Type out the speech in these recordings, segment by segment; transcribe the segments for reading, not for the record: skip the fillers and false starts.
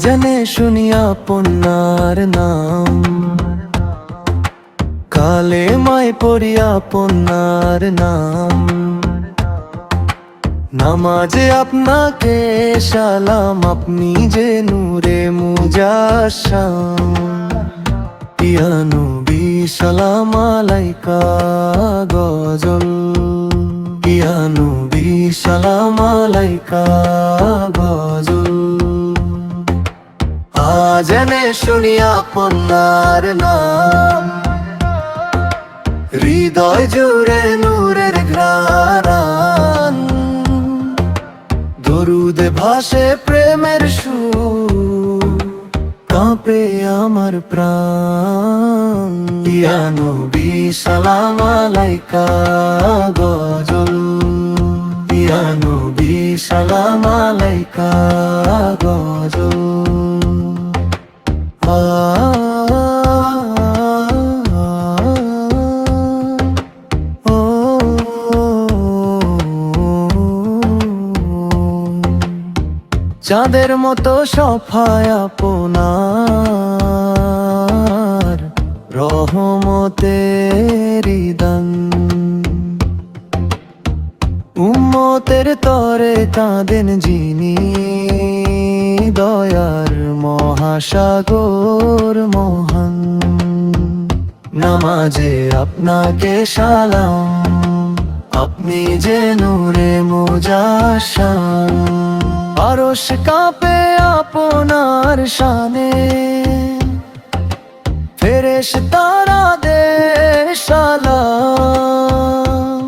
জেনে শুনিয়া পন্নার নাম, কালে মায় পড়িয়া পন্নার নাম। নামাজে আপনাকে সালাম, আপনি যে নূরে মুজাশাম। ইয়া নবী সালাম আলাইকা গজল, ইয়া নবী সালাম আলাইকা গজল। জেনে শুনিয়া পন্নার নাম, হৃদয় জুড়ে নূরের ঘ্রাণ। দরুদে ভাসে প্রেমের সুর, কাঁপে আমার প্রাণ। ইয়া নবী সালাম আলাইকা গজল, ইয়া নবী সালাম আলাইকা গজল। চাঁদের মতো সফায় আপনার রহমতের দান। উম্মতের তরে কাঁদেন যিনি, দয়ার মহাসাগর মহান। নামাজে আপনাকে সালাম, আপনি যে নূরে মুজাশাম। আরশ কাঁপে আপনার শানে, ফেরেশতারা দেয় সালাম।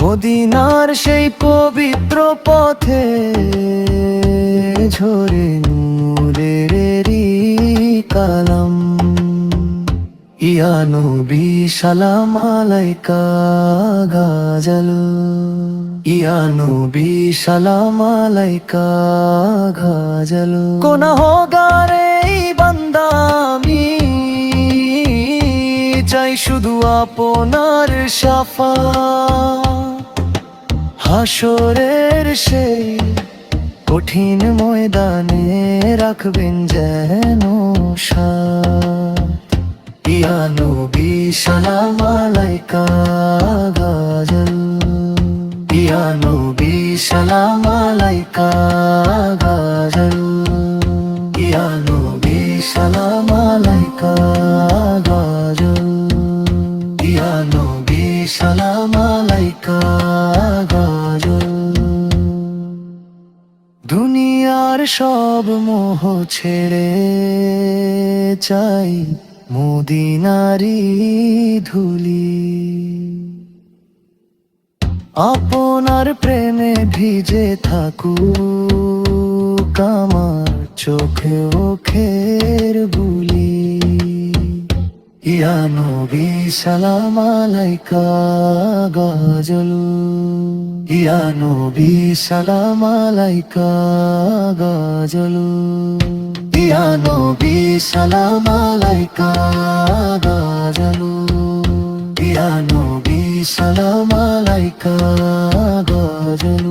মদিনার সেই পবিত্র পথে ঝরে নূরেরই কালাম। ইয়া নবী সালাম আলাইকা গজল, ইয়া নবী সালাম আলাইকা গজল। গুনাহগারে বান্দা আমি, চাই শুধু আপনার শাফাত। হাসরের সেই কঠিন ময়দানে রাখবেন যেন সাথ। ইয়া নবী সালাম আলাইকা গজল, ইয়া নবী সালাম আলাইকা গজল, ইয়া নবী সালাম আলাইকা গজল, ইয়া নবী সালাম আলাইকা গজল। দুনিয়ার সব মোহ ছেড়ে চাই মদিনারি ধুলি। আপনার প্রেমে ভিজে থাকুক আমার চোখে ওখের বুলি। ইয়া নবী সালাম আলাইকা গজল, ইয়া নবী সালাম আলাইকা গজল, ইয়া নবী সালাম আলাইকা গজল, ইয়া নবী সালাম আলাইকা গজল।